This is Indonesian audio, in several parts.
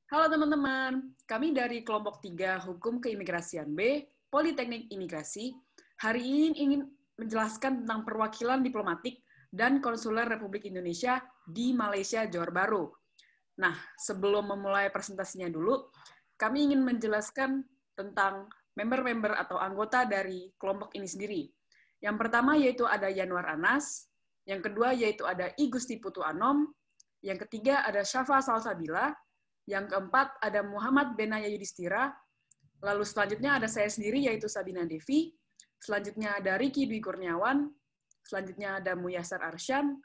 Halo teman-teman, kami dari kelompok 3 Hukum Keimigrasian B, Politeknik Imigrasi, hari ini ingin menjelaskan tentang perwakilan diplomatik dan konsuler Republik Indonesia di Malaysia, Johor Bahru. Nah, sebelum memulai presentasinya dulu, kami ingin menjelaskan tentang member-member atau anggota dari kelompok ini sendiri. Yang pertama yaitu ada Yanuar Anas, yang kedua yaitu ada I Gusti Putu Anom, yang ketiga ada Syafa Salsabila, yang keempat ada Muhammad Benaya Yudhistira, lalu selanjutnya ada saya sendiri yaitu Sabina Devi, selanjutnya ada Riki Dwi Kurniawan, selanjutnya ada Muyasar Arsyan,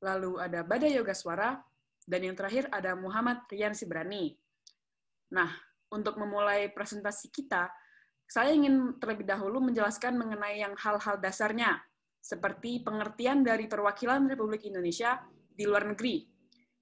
lalu ada Badai Yogaswara, dan yang terakhir ada Muhammad Rian Sibrani. Nah, untuk memulai presentasi kita, saya ingin terlebih dahulu menjelaskan mengenai yang hal-hal dasarnya, seperti pengertian dari perwakilan Republik Indonesia di luar negeri,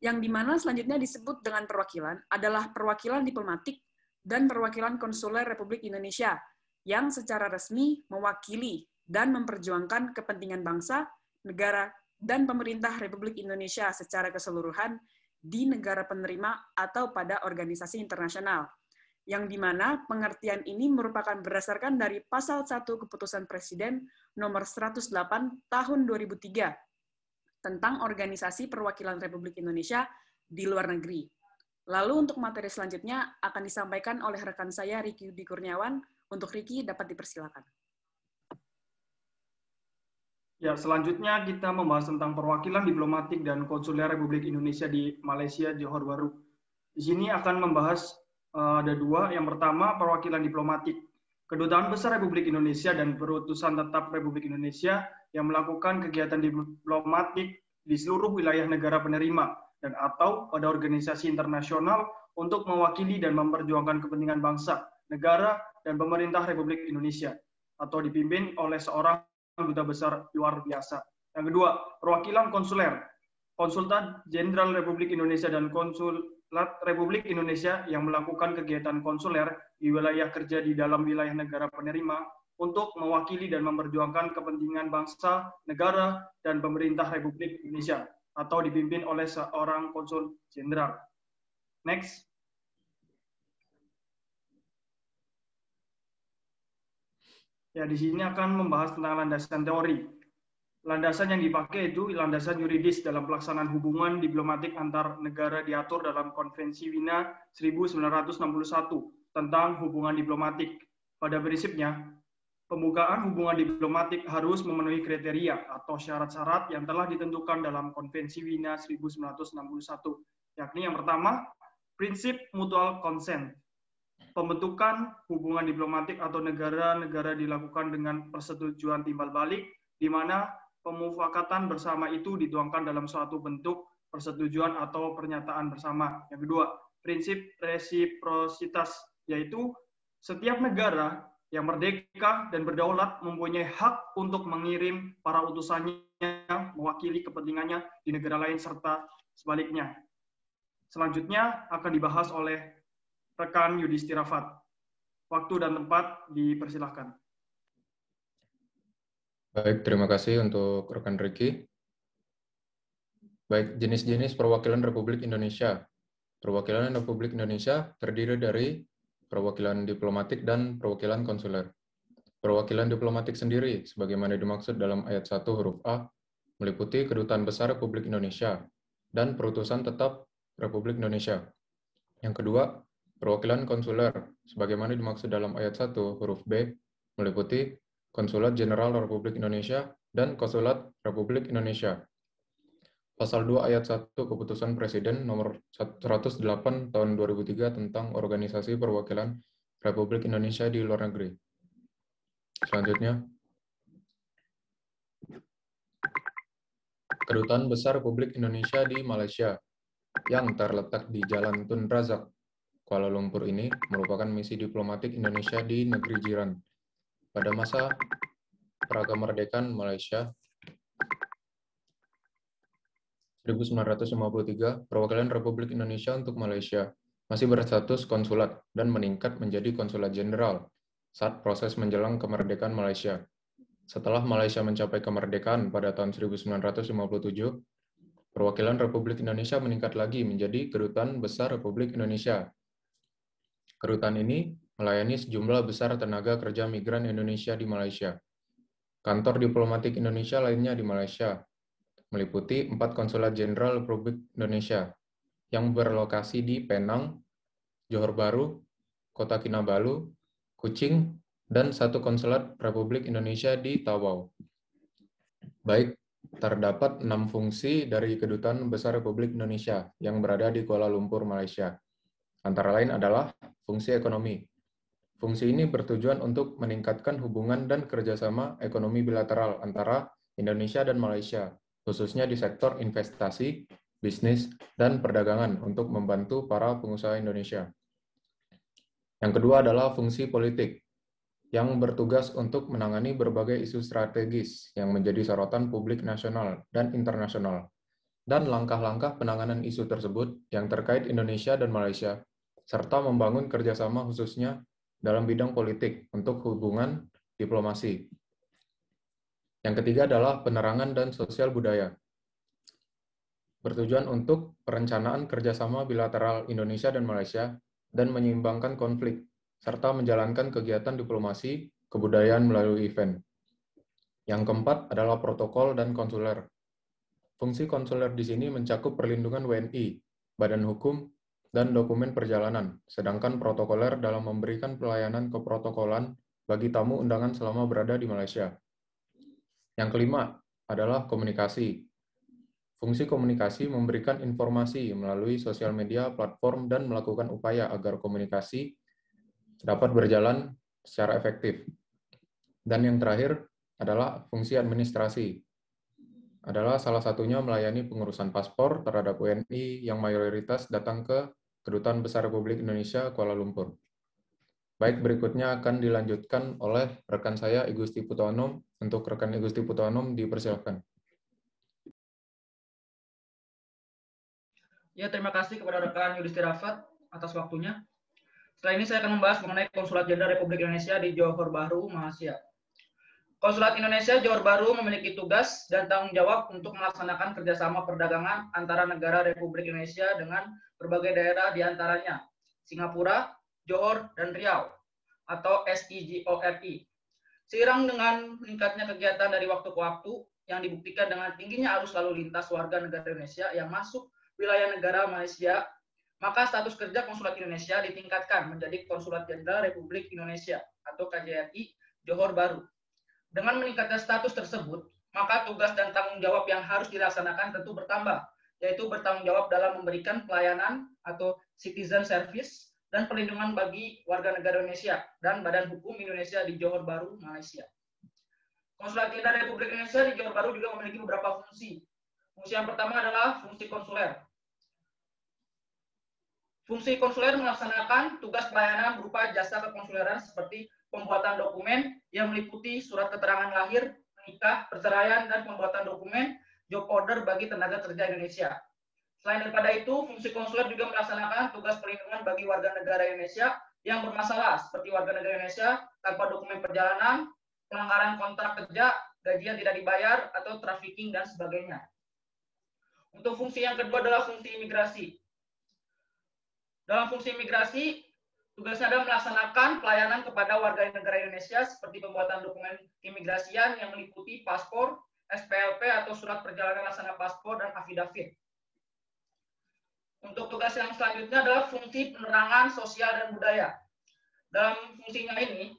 yang dimana selanjutnya disebut dengan perwakilan adalah perwakilan diplomatik dan perwakilan konsuler Republik Indonesia, yang secara resmi mewakili dan memperjuangkan kepentingan bangsa, negara, dan pemerintah Republik Indonesia secara keseluruhan di negara penerima atau pada organisasi internasional, yang dimana pengertian ini merupakan berdasarkan dari Pasal 1 Keputusan Presiden Nomor 108 Tahun 2003 tentang Organisasi Perwakilan Republik Indonesia di luar negeri. Lalu untuk materi selanjutnya akan disampaikan oleh rekan saya Riki Dwi Kurniawan. Untuk Riki dapat dipersilakan. Ya, selanjutnya kita membahas tentang perwakilan diplomatik dan konsuler Republik Indonesia di Malaysia, Johor Bahru. Di sini akan membahas ada dua. Yang pertama, perwakilan diplomatik. Kedutaan Besar Republik Indonesia dan Perutusan Tetap Republik Indonesia yang melakukan kegiatan diplomatik di seluruh wilayah negara penerima dan atau pada organisasi internasional untuk mewakili dan memperjuangkan kepentingan bangsa, negara, dan pemerintah Republik Indonesia atau dipimpin oleh seorang duta besar luar biasa. Yang kedua, perwakilan konsuler. Konsulat Jenderal Republik Indonesia dan Konsulat Republik Indonesia yang melakukan kegiatan konsuler di wilayah kerja di dalam wilayah negara penerima untuk mewakili dan memperjuangkan kepentingan bangsa, negara, dan pemerintah Republik Indonesia atau dipimpin oleh seorang konsul jenderal. Next. Ya, di sini akan membahas tentang landasan teori. Landasan yang dipakai itu landasan yuridis dalam pelaksanaan hubungan diplomatik antar negara diatur dalam Konvensi Wina 1961 tentang hubungan diplomatik. Pada prinsipnya, pembukaan hubungan diplomatik harus memenuhi kriteria atau syarat-syarat yang telah ditentukan dalam Konvensi Wina 1961, yakni yang pertama, prinsip mutual consent. Pembentukan hubungan diplomatik atau negara-negara dilakukan dengan persetujuan timbal balik, di mana pemufakatan bersama itu dituangkan dalam suatu bentuk persetujuan atau pernyataan bersama. Yang kedua, prinsip resiprositas, yaitu setiap negara yang merdeka dan berdaulat mempunyai hak untuk mengirim para utusannya mewakili kepentingannya di negara lain serta sebaliknya. Selanjutnya akan dibahas oleh rekan Yudhistira Fat. Waktu dan tempat dipersilahkan. Baik, terima kasih untuk rekan Riki. Baik, jenis-jenis perwakilan Republik Indonesia. Perwakilan Republik Indonesia terdiri dari perwakilan diplomatik dan perwakilan konsuler. Perwakilan diplomatik sendiri, sebagaimana dimaksud dalam ayat 1 huruf A, meliputi Kedutaan Besar Republik Indonesia dan Perutusan Tetap Republik Indonesia. Yang kedua, perwakilan konsuler, sebagaimana dimaksud dalam ayat 1 huruf B, meliputi Konsulat Jenderal Republik Indonesia dan Konsulat Republik Indonesia. Pasal 2 ayat 1 Keputusan Presiden Nomor 108 Tahun 2003 tentang Organisasi Perwakilan Republik Indonesia di Luar Negeri. Selanjutnya, Kedutaan Besar Republik Indonesia di Malaysia yang terletak di Jalan Tun Razak, Kuala Lumpur ini merupakan misi diplomatik Indonesia di negeri jiran. Pada masa prakemerdekaan Malaysia 1953, perwakilan Republik Indonesia untuk Malaysia masih berstatus konsulat dan meningkat menjadi konsulat jenderal saat proses menjelang kemerdekaan Malaysia. Setelah Malaysia mencapai kemerdekaan pada tahun 1957, perwakilan Republik Indonesia meningkat lagi menjadi Kedutaan Besar Republik Indonesia Kedutaan ini melayani sejumlah besar tenaga kerja migran Indonesia di Malaysia. Kantor diplomatik Indonesia lainnya di Malaysia, meliputi 4 konsulat jenderal Republik Indonesia yang berlokasi di Penang, Johor Bahru, Kota Kinabalu, Kuching, dan 1 konsulat Republik Indonesia di Tawau. Baik, terdapat 6 fungsi dari Kedutaan Besar Republik Indonesia yang berada di Kuala Lumpur, Malaysia. Antara lain adalah fungsi ekonomi. Fungsi ini bertujuan untuk meningkatkan hubungan dan kerjasama ekonomi bilateral antara Indonesia dan Malaysia, khususnya di sektor investasi, bisnis, dan perdagangan untuk membantu para pengusaha Indonesia. Yang kedua adalah fungsi politik, yang bertugas untuk menangani berbagai isu strategis yang menjadi sorotan publik nasional dan internasional, dan langkah-langkah penanganan isu tersebut yang terkait Indonesia dan Malaysia, serta membangun kerjasama khususnya dalam bidang politik untuk hubungan diplomasi. Yang ketiga adalah penerangan dan sosial budaya, bertujuan untuk perencanaan kerjasama bilateral Indonesia dan Malaysia dan menyeimbangkan konflik, serta menjalankan kegiatan diplomasi kebudayaan melalui event. Yang keempat adalah protokol dan konsuler. Fungsi konsuler di sini mencakup perlindungan WNI, badan hukum, dan dokumen perjalanan, sedangkan protokoler dalam memberikan pelayanan keprotokolan bagi tamu undangan selama berada di Malaysia. Yang kelima adalah komunikasi. Fungsi komunikasi memberikan informasi melalui sosial media, platform, dan melakukan upaya agar komunikasi dapat berjalan secara efektif. Dan yang terakhir adalah fungsi administrasi. Adalah salah satunya melayani pengurusan paspor terhadap WNI yang mayoritas datang ke Kedutaan Besar Republik Indonesia Kuala Lumpur. Baik, berikutnya akan dilanjutkan oleh rekan saya, I Gusti Putoanom. Untuk rekan I Gusti Putoanom, dipersilakan. Ya, terima kasih kepada rekan Yudhistira Rafat atas waktunya. Setelah ini saya akan membahas mengenai Konsulat Jenderal Republik Indonesia di Johor Bahru, Malaysia. Konsulat Indonesia Johor Bahru memiliki tugas dan tanggung jawab untuk melaksanakan kerjasama perdagangan antara negara Republik Indonesia dengan berbagai daerah di antaranya Singapura, Johor, dan Riau atau SIGORI. Seiring dengan meningkatnya kegiatan dari waktu ke waktu yang dibuktikan dengan tingginya arus lalu lintas warga negara Indonesia yang masuk wilayah negara Malaysia, maka status kerja Konsulat Indonesia ditingkatkan menjadi Konsulat Jenderal Republik Indonesia atau KJRI Johor Bahru. Dengan meningkatnya status tersebut, maka tugas dan tanggung jawab yang harus dilaksanakan tentu bertambah, yaitu bertanggung jawab dalam memberikan pelayanan atau citizen service dan perlindungan bagi warga negara Indonesia dan Badan Hukum Indonesia di Johor Bahru, Malaysia. Konsulat Jenderal Republik Indonesia di Johor Bahru juga memiliki beberapa fungsi. Fungsi yang pertama adalah fungsi konsuler. Fungsi konsuler melaksanakan tugas pelayanan berupa jasa kekonsuleran seperti pembuatan dokumen yang meliputi surat keterangan lahir, nikah, perceraian, dan pembuatan dokumen job order bagi tenaga kerja Indonesia. Selain daripada itu, fungsi konsuler juga melaksanakan tugas perlindungan bagi warga negara Indonesia yang bermasalah seperti warga negara Indonesia tanpa dokumen perjalanan, pelanggaran kontrak kerja, gaji yang tidak dibayar, atau trafficking dan sebagainya. Untuk fungsi yang kedua adalah fungsi imigrasi. Dalam fungsi imigrasi, tugasnya adalah melaksanakan pelayanan kepada warga negara Indonesia seperti pembuatan dokumen keimigrasian yang meliputi paspor, SPLP atau surat perjalanan laksana paspor, dan afidavit. Untuk tugas yang selanjutnya adalah fungsi penerangan sosial dan budaya. Dalam fungsinya ini,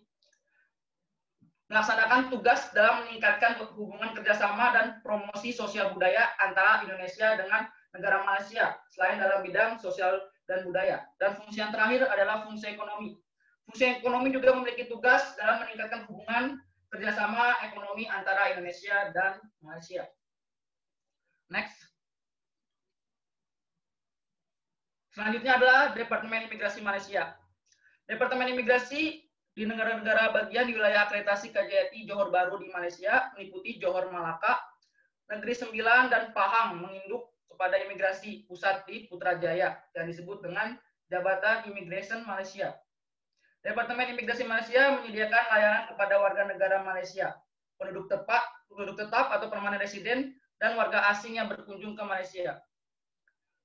melaksanakan tugas dalam meningkatkan hubungan kerjasama dan promosi sosial budaya antara Indonesia dengan negara Malaysia, selain dalam bidang sosial dan budaya. Dan fungsi yang terakhir adalah fungsi ekonomi. Fungsi ekonomi juga memiliki tugas dalam meningkatkan hubungan kerjasama ekonomi antara Indonesia dan Malaysia. Next. Selanjutnya adalah Departemen Imigrasi Malaysia. Departemen Imigrasi di negara-negara bagian di wilayah akreditasi KJRI Johor Bahru di Malaysia meliputi Johor Malaka, Negeri Sembilan, dan Pahang menginduk kepada imigrasi pusat di Putrajaya yang disebut dengan Jabatan Immigration Malaysia. Departemen Imigrasi Malaysia menyediakan layanan kepada warga negara Malaysia, penduduk tetap atau permanen residen, dan warga asing yang berkunjung ke Malaysia.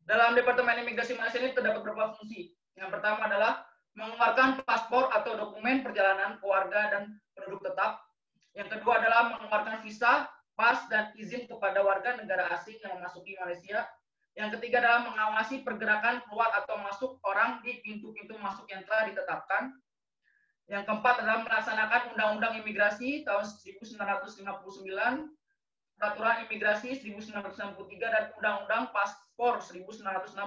Dalam Departemen Imigrasi Malaysia ini terdapat beberapa fungsi. Yang pertama adalah mengeluarkan paspor atau dokumen perjalanan keluarga dan penduduk tetap. Yang kedua adalah mengeluarkan visa, pas, dan izin kepada warga negara asing yang memasuki Malaysia. Yang ketiga adalah mengawasi pergerakan keluar atau masuk orang di pintu-pintu masuk yang telah ditetapkan. Yang keempat adalah melaksanakan Undang-Undang Imigrasi tahun 1959, Peraturan Imigrasi 1963, dan Undang-Undang Paspor 1966.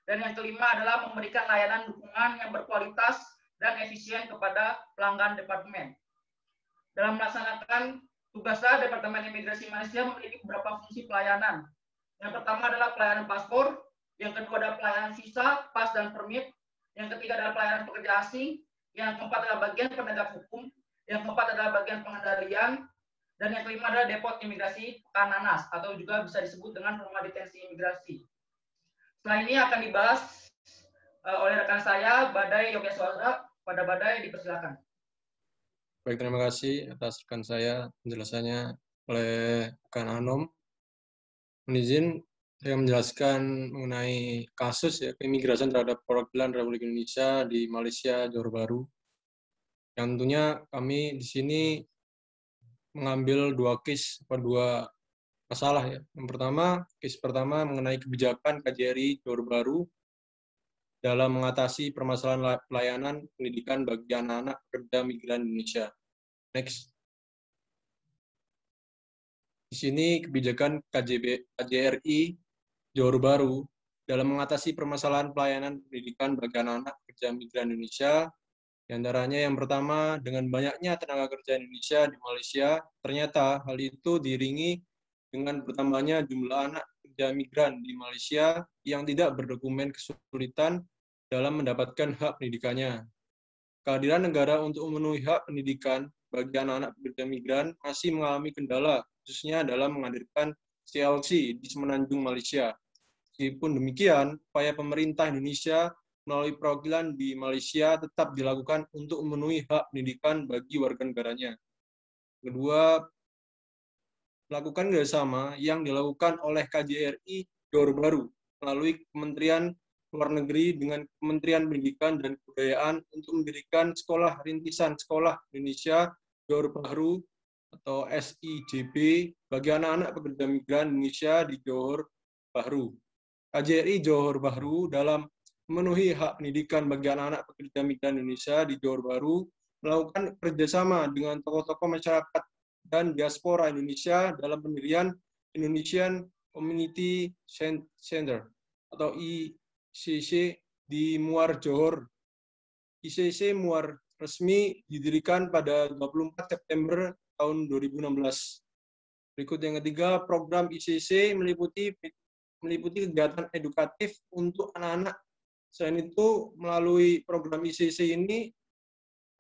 Dan yang kelima adalah memberikan layanan dukungan yang berkualitas dan efisien kepada pelanggan departemen. Dalam melaksanakan tugasnya, Departemen Imigrasi Malaysia memiliki beberapa fungsi pelayanan. Yang pertama adalah pelayanan paspor, yang kedua adalah pelayanan visa, pas, dan permit, yang ketiga adalah pelayanan pekerja asing, yang keempat adalah bagian penegak hukum, yang keempat adalah bagian pengendalian, dan yang kelima adalah depot imigrasi Kananas, atau juga bisa disebut dengan rumah detensi imigrasi. Setelah ini akan dibahas oleh rekan saya, Badai Yogyaswara. Pada Badai, dipersilakan. Baik, terima kasih atas rekan saya penjelasannya oleh rekan Anom. Izin saya menjelaskan mengenai kasus ya keimigrasian terhadap perwakilan Republik Indonesia di Malaysia, Johor Bahru. Yang tentunya kami di sini mengambil dua masalah ya. Yang pertama, case pertama mengenai kebijakan KJRI Johor Bahru dalam mengatasi permasalahan pelayanan pendidikan bagi anak-anak pekerja migran Indonesia. Next. Di sini kebijakan KJRI Johor Bahru dalam mengatasi permasalahan pelayanan pendidikan bagi anak-anak pekerja migran Indonesia. Di antaranya yang pertama, dengan banyaknya tenaga kerja Indonesia di Malaysia, ternyata hal itu diiringi dengan bertambahnya jumlah anak pekerja migran di Malaysia yang tidak berdokumen kesulitan dalam mendapatkan hak pendidikannya. Kehadiran negara untuk memenuhi hak pendidikan bagi anak-anak pekerja migran masih mengalami kendala, khususnya dalam menghadirkan CLC di Semenanjung Malaysia. Meskipun demikian, upaya pemerintah Indonesia melalui perwakilan di Malaysia tetap dilakukan untuk memenuhi hak pendidikan bagi warga negaranya. Kedua, melakukan kerjasama yang dilakukan oleh KJRI Johor Bahru melalui Kementerian Luar Negeri dengan Kementerian Pendidikan dan Kebudayaan untuk mendirikan Sekolah Rintisan Sekolah Indonesia Johor Bahru atau SIJB bagi anak-anak pekerja migran Indonesia di Johor Bahru. KJRI Johor Bahru dalam memenuhi hak pendidikan bagi anak-anak pekerja migran Indonesia di Johor Bahru melakukan kerjasama dengan tokoh-tokoh masyarakat dan diaspora Indonesia dalam pendirian Indonesian Community Center atau ICC di Muar Johor. ICC Muar resmi didirikan pada 24 September tahun 2016. Berikut yang ketiga, program ICC meliputi kegiatan edukatif untuk anak-anak. Selain itu, melalui program ICC ini,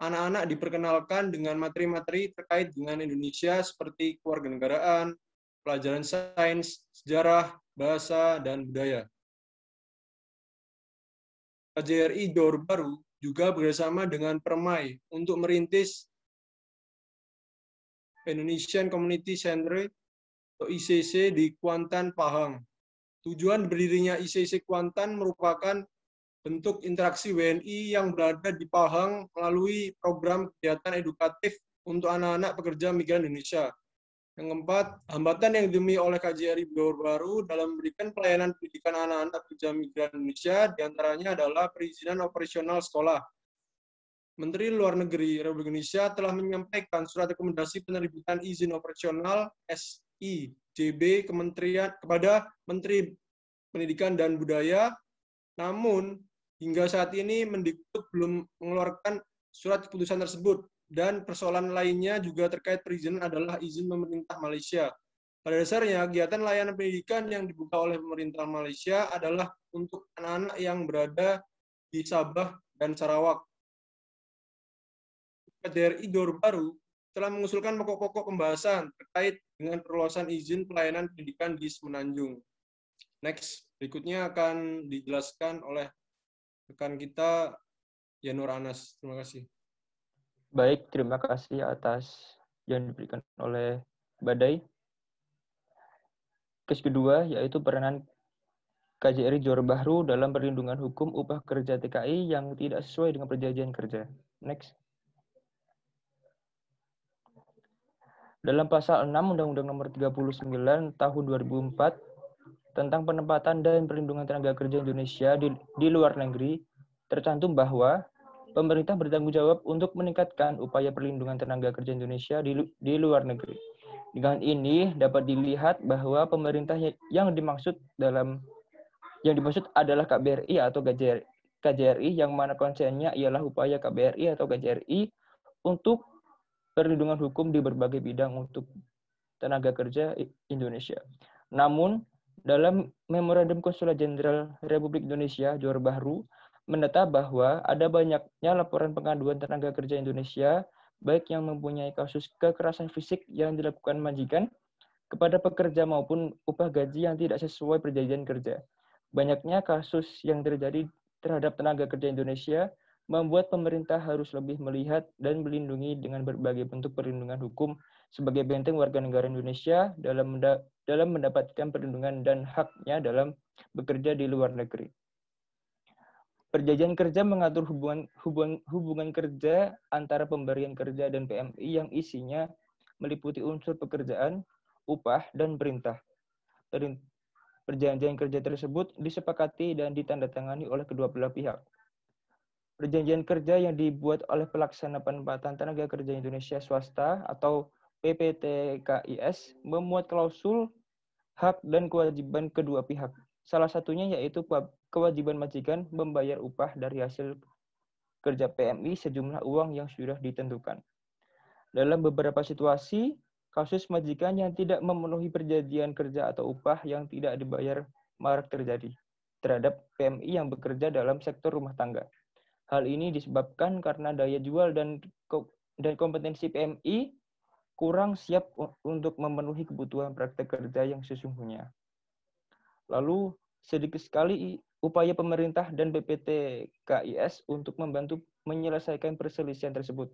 anak-anak diperkenalkan dengan materi-materi terkait dengan Indonesia seperti kewarganegaraan, pelajaran sains, sejarah, bahasa, dan budaya. KJRI Johor Bahru juga bekerjasama dengan Permai untuk merintis Indonesian Community Center atau ICC di Kuantan, Pahang. Tujuan berdirinya ICC Kuantan merupakan bentuk interaksi WNI yang berada di Pahang melalui program kegiatan edukatif untuk anak-anak pekerja migran Indonesia. Yang keempat, hambatan yang ditemui oleh KJRI Johor Bahru dalam memberikan pelayanan pendidikan anak-anak pekerja migran Indonesia diantaranya adalah perizinan operasional sekolah. Menteri Luar Negeri Republik Indonesia telah menyampaikan surat rekomendasi penerbitan izin operasional SIJB kepada Menteri Pendidikan dan Budaya, namun hingga saat ini Mendikbud belum mengeluarkan surat keputusan tersebut, dan persoalan lainnya juga terkait perizinan adalah izin pemerintah Malaysia. Pada dasarnya, kegiatan layanan pendidikan yang dibuka oleh pemerintah Malaysia adalah untuk anak-anak yang berada di Sabah dan Sarawak. KJRI Johor Bahru telah mengusulkan pokok-pokok pembahasan terkait dengan perluasan izin pelayanan pendidikan di Semenanjung. Next, berikutnya akan dijelaskan oleh rekan kita, Yanur Anas. Terima kasih. Baik, terima kasih atas yang diberikan oleh Badai. Case kedua yaitu peranan KJRI Johor Bahru dalam perlindungan hukum upah kerja TKI yang tidak sesuai dengan perjanjian kerja. Next. Dalam pasal 6 Undang-Undang Nomor 39 Tahun 2004 tentang penempatan dan perlindungan tenaga kerja Indonesia di luar negeri, tercantum bahwa pemerintah bertanggung jawab untuk meningkatkan upaya perlindungan tenaga kerja Indonesia di luar negeri. Dengan ini dapat dilihat bahwa pemerintah yang dimaksud adalah KBRI atau KJRI yang mana konsennya ialah upaya KBRI atau KJRI untuk perlindungan hukum di berbagai bidang untuk tenaga kerja Indonesia. Namun, dalam Memorandum Konsulat Jenderal Republik Indonesia Johor Bahru mendata bahwa ada banyaknya laporan pengaduan tenaga kerja Indonesia, baik yang mempunyai kasus kekerasan fisik yang dilakukan majikan kepada pekerja maupun upah gaji yang tidak sesuai perjanjian kerja. Banyaknya kasus yang terjadi terhadap tenaga kerja Indonesia membuat pemerintah harus lebih melihat dan melindungi dengan berbagai bentuk perlindungan hukum sebagai benteng warga negara Indonesia dalam mendapatkan perlindungan dan haknya dalam bekerja di luar negeri. Perjanjian kerja mengatur hubungan kerja antara pemberian kerja dan PMI yang isinya meliputi unsur pekerjaan, upah, dan perintah. Perjanjian kerja tersebut disepakati dan ditandatangani oleh kedua belah pihak. Perjanjian kerja yang dibuat oleh Pelaksana Penempatan Tenaga Kerja Indonesia Swasta atau PPTKIS memuat klausul hak dan kewajiban kedua pihak. Salah satunya yaitu kewajiban majikan membayar upah dari hasil kerja PMI sejumlah uang yang sudah ditentukan. Dalam beberapa situasi, kasus majikan yang tidak memenuhi perjanjian kerja atau upah yang tidak dibayar marak terjadi terhadap PMI yang bekerja dalam sektor rumah tangga. Hal ini disebabkan karena daya jual dan kompetensi PMI kurang siap untuk memenuhi kebutuhan praktek kerja yang sesungguhnya. Lalu, sedikit sekali upaya pemerintah dan BPTKIS untuk membantu menyelesaikan perselisihan tersebut.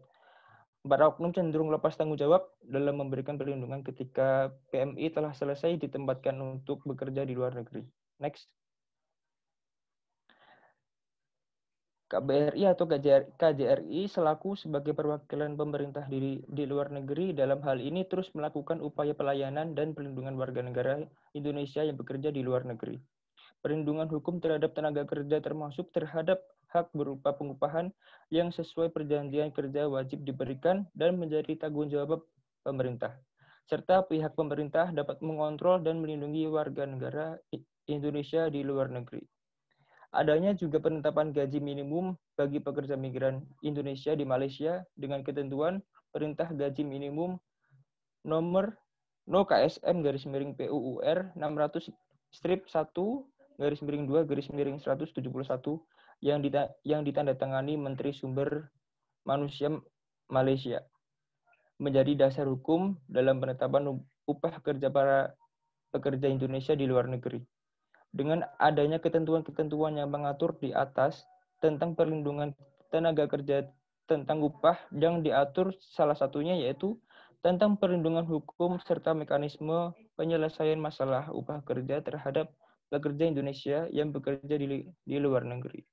Para oknum cenderung lepas tanggung jawab dalam memberikan perlindungan ketika PMI telah selesai ditempatkan untuk bekerja di luar negeri. Next. KBRI atau KJRI selaku sebagai perwakilan pemerintah di luar negeri dalam hal ini terus melakukan upaya pelayanan dan perlindungan warga negara Indonesia yang bekerja di luar negeri. Perlindungan hukum terhadap tenaga kerja termasuk terhadap hak berupa pengupahan yang sesuai perjanjian kerja wajib diberikan dan menjadi tanggung jawab pemerintah. Serta pihak pemerintah dapat mengontrol dan melindungi warga negara Indonesia di luar negeri. Adanya juga penetapan gaji minimum bagi pekerja migran Indonesia di Malaysia dengan ketentuan Perintah Gaji Minimum nomor No KSM /PUUR 600-1/2/171 yang ditandatangani Menteri Sumber Manusia Malaysia menjadi dasar hukum dalam penetapan upah kerja para pekerja Indonesia di luar negeri. Dengan adanya ketentuan-ketentuan yang mengatur di atas tentang perlindungan tenaga kerja tentang upah yang diatur salah satunya yaitu tentang perlindungan hukum serta mekanisme penyelesaian masalah upah kerja terhadap pekerja Indonesia yang bekerja di luar negeri.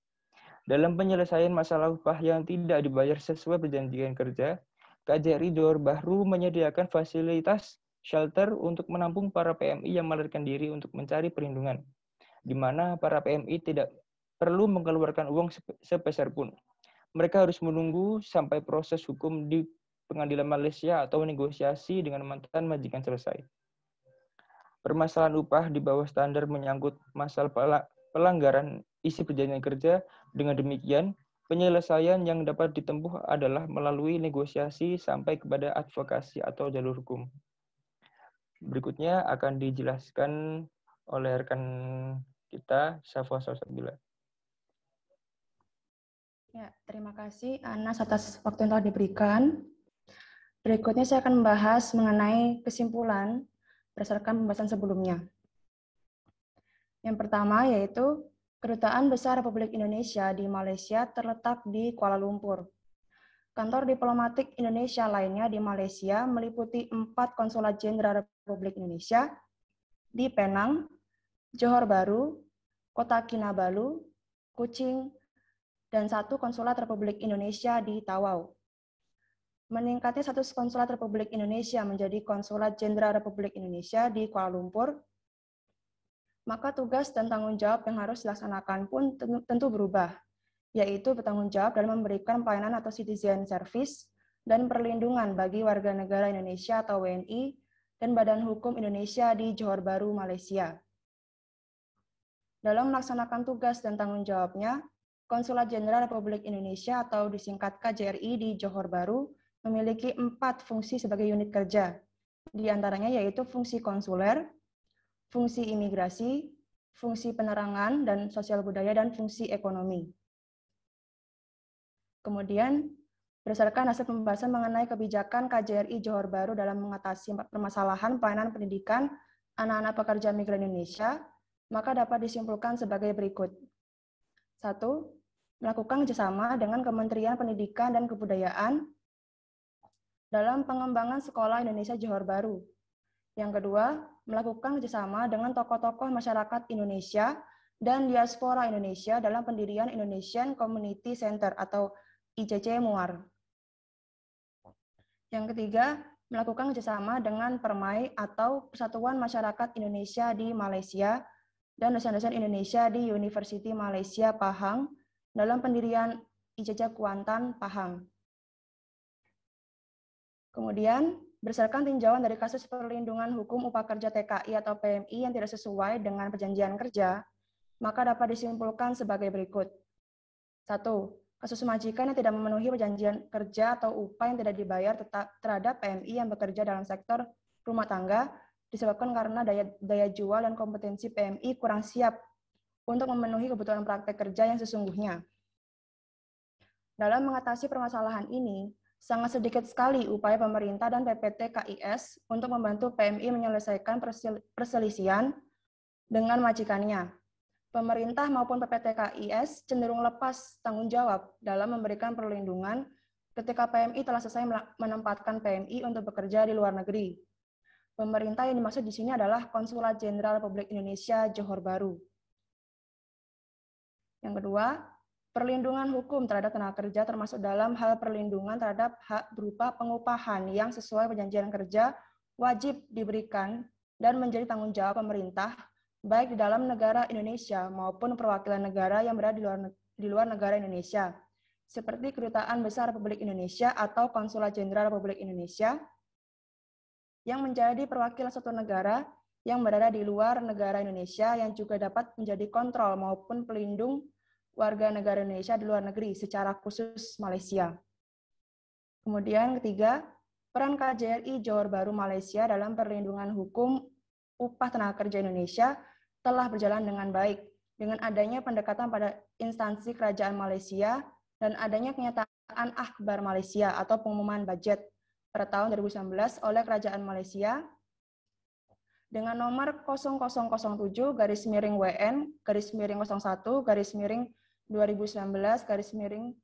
Dalam penyelesaian masalah upah yang tidak dibayar sesuai perjanjian kerja, KJRI Johor Bahru menyediakan fasilitas shelter untuk menampung para PMI yang melarikan diri untuk mencari perlindungan, di mana para PMI tidak perlu mengeluarkan uang sepeser pun. Mereka harus menunggu sampai proses hukum di pengadilan Malaysia atau negosiasi dengan mantan majikan selesai. Permasalahan upah di bawah standar menyangkut masalah pelanggaran isi perjanjian kerja. Dengan demikian, penyelesaian yang dapat ditempuh adalah melalui negosiasi sampai kepada advokasi atau jalur hukum. Berikutnya akan dijelaskan oleh rekan kita, Safwa Salsabila. Ya, terima kasih Anas atas waktu yang telah diberikan. Berikutnya saya akan membahas mengenai kesimpulan berdasarkan pembahasan sebelumnya. Yang pertama yaitu Kedutaan Besar Republik Indonesia di Malaysia terletak di Kuala Lumpur. Kantor diplomatik Indonesia lainnya di Malaysia meliputi 4 konsulat jenderal Republik Indonesia di Penang, Johor Bahru, Kota Kinabalu, Kuching, dan 1 konsulat Republik Indonesia di Tawau. Meningkatnya status konsulat Republik Indonesia menjadi Konsulat Jenderal Republik Indonesia di Kuala Lumpur, maka tugas dan tanggung jawab yang harus dilaksanakan pun tentu berubah, yaitu bertanggung jawab dalam memberikan pelayanan atau citizen service dan perlindungan bagi warga negara Indonesia atau WNI dan Badan Hukum Indonesia di Johor Bahru, Malaysia. Dalam melaksanakan tugas dan tanggung jawabnya, Konsulat Jenderal Republik Indonesia atau disingkat KJRI di Johor Bahru memiliki 4 fungsi sebagai unit kerja, di antaranya yaitu fungsi konsuler, fungsi imigrasi, fungsi penerangan dan sosial budaya, dan fungsi ekonomi. Kemudian, berdasarkan hasil pembahasan mengenai kebijakan KJRI Johor Bahru dalam mengatasi permasalahan pelayanan pendidikan anak-anak pekerja migran Indonesia, maka dapat disimpulkan sebagai berikut. 1. Melakukan kerjasama dengan Kementerian Pendidikan dan Kebudayaan dalam pengembangan sekolah Indonesia Johor Bahru. Yang kedua, melakukan kerjasama dengan tokoh-tokoh masyarakat Indonesia dan diaspora Indonesia dalam pendirian Indonesian Community Center atau ICC Muar. Yang ketiga, melakukan kerjasama dengan Permai atau Persatuan Masyarakat Indonesia di Malaysia dan dosen-dosen Indonesia di University Malaysia Pahang dalam pendirian ICC Kuantan Pahang. Kemudian, berdasarkan tinjauan dari kasus perlindungan hukum upah kerja TKI atau PMI yang tidak sesuai dengan perjanjian kerja, maka dapat disimpulkan sebagai berikut. 1. Kasus majikan yang tidak memenuhi perjanjian kerja atau upah yang tidak dibayar terhadap PMI yang bekerja dalam sektor rumah tangga disebabkan karena daya jual dan kompetensi PMI kurang siap untuk memenuhi kebutuhan praktek kerja yang sesungguhnya. Dalam mengatasi permasalahan ini, sangat sedikit sekali upaya pemerintah dan PPT KIS untuk membantu PMI menyelesaikan perselisihan dengan majikannya. Pemerintah maupun PPT KIS cenderung lepas tanggung jawab dalam memberikan perlindungan ketika PMI telah selesai menempatkan PMI untuk bekerja di luar negeri. Pemerintah yang dimaksud di sini adalah Konsulat Jenderal Republik Indonesia Johor Bahru. Yang kedua, perlindungan hukum terhadap tenaga kerja termasuk dalam hal perlindungan terhadap hak berupa pengupahan yang sesuai perjanjian kerja wajib diberikan dan menjadi tanggung jawab pemerintah baik di dalam negara Indonesia maupun perwakilan negara yang berada di luar negara Indonesia, seperti Kedutaan Besar Republik Indonesia atau Konsulat Jenderal Republik Indonesia yang menjadi perwakilan suatu negara yang berada di luar negara Indonesia yang juga dapat menjadi kontrol maupun pelindung warga negara Indonesia di luar negeri, secara khusus Malaysia. Kemudian ketiga, peran KJRI Johor Bahru Malaysia dalam perlindungan hukum upah tenaga kerja Indonesia telah berjalan dengan baik, dengan adanya pendekatan pada instansi kerajaan Malaysia dan adanya kenyataan akhbar Malaysia atau pengumuman budget pada tahun 2019 oleh kerajaan Malaysia dengan nomor 0007-WN-01-2019-13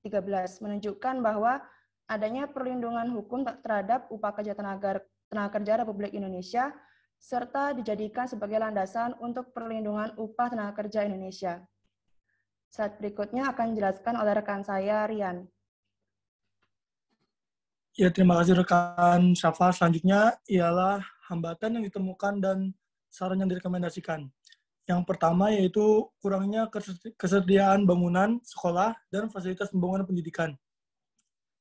menunjukkan bahwa adanya perlindungan hukum terhadap upah kerja tenaga kerja Republik Indonesia serta dijadikan sebagai landasan untuk perlindungan upah tenaga kerja Indonesia. Slide berikutnya akan dijelaskan oleh rekan saya, Rian. Ya, terima kasih rekan Syafa. Selanjutnya ialah hambatan yang ditemukan dan saran yang direkomendasikan. Yang pertama yaitu kurangnya kesediaan bangunan, sekolah, dan fasilitas pembangunan pendidikan.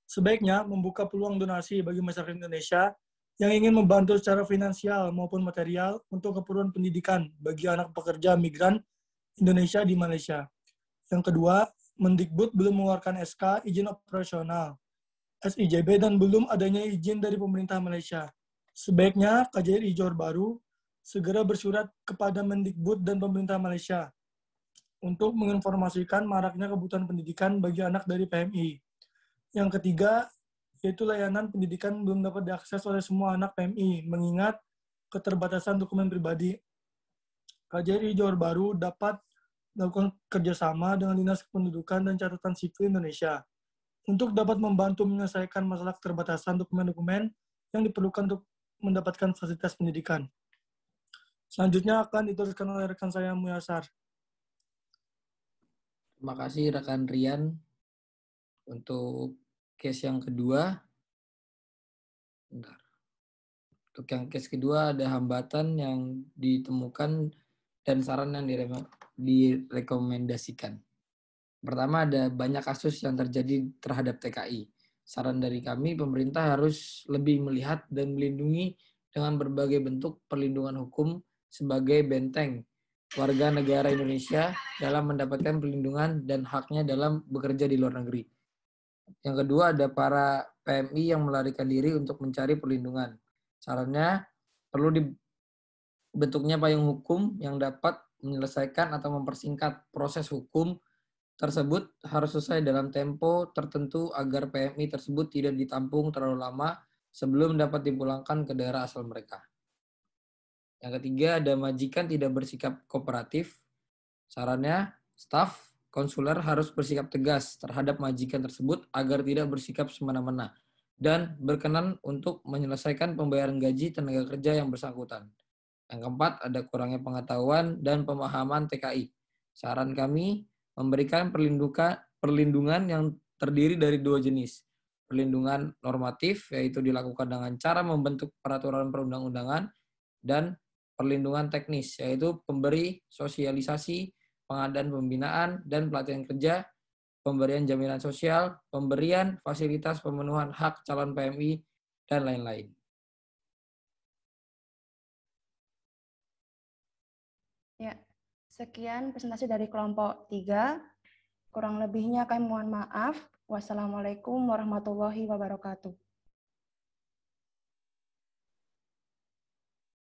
Sebaiknya membuka peluang donasi bagi masyarakat Indonesia yang ingin membantu secara finansial maupun material untuk keperluan pendidikan bagi anak pekerja migran Indonesia di Malaysia. Yang kedua, Mendikbud belum mengeluarkan SK izin operasional SIJB dan belum adanya izin dari pemerintah Malaysia. Sebaiknya KJRI Johor Bahru segera bersurat kepada Mendikbud dan pemerintah Malaysia untuk menginformasikan maraknya kebutuhan pendidikan bagi anak dari PMI. Yang ketiga, yaitu layanan pendidikan belum dapat diakses oleh semua anak PMI, mengingat keterbatasan dokumen pribadi. KJRI Johor Bahru dapat melakukan kerjasama dengan Dinas Kependudukan dan Catatan Sipil Indonesia untuk dapat membantu menyelesaikan masalah keterbatasan dokumen-dokumen yang diperlukan untuk mendapatkan fasilitas pendidikan. Selanjutnya akan diteruskan oleh rekan saya Muyasar. Terima kasih rekan Rian. Untuk case yang kedua, bentar. Untuk yang case kedua ada hambatan yang ditemukan dan saran yang direkomendasikan. Pertama, ada banyak kasus yang terjadi terhadap TKI. Saran dari kami, pemerintah harus lebih melihat dan melindungi dengan berbagai bentuk perlindungan hukum sebagai benteng warga negara Indonesia dalam mendapatkan perlindungan dan haknya dalam bekerja di luar negeri. Yang kedua, ada para PMI yang melarikan diri untuk mencari perlindungan. Sarannya, perlu dibentuknya payung hukum yang dapat menyelesaikan atau mempersingkat proses hukum tersebut harus selesai dalam tempo tertentu agar PMI tersebut tidak ditampung terlalu lama sebelum dapat dipulangkan ke daerah asal mereka. Yang ketiga, ada majikan tidak bersikap kooperatif. Sarannya, staf konsuler harus bersikap tegas terhadap majikan tersebut agar tidak bersikap semena-mena dan berkenan untuk menyelesaikan pembayaran gaji tenaga kerja yang bersangkutan. Yang keempat, ada kurangnya pengetahuan dan pemahaman TKI. Saran kami, memberikan perlindungan yang terdiri dari dua jenis. Perlindungan normatif, yaitu dilakukan dengan cara membentuk peraturan perundang-undangan, dan perlindungan teknis, yaitu pemberi sosialisasi, pengadaan pembinaan dan pelatihan kerja, pemberian jaminan sosial, pemberian fasilitas pemenuhan hak calon PMI, dan lain-lain. Ya, sekian presentasi dari kelompok 3. Kurang lebihnya kami mohon maaf. Wassalamualaikum warahmatullahi wabarakatuh.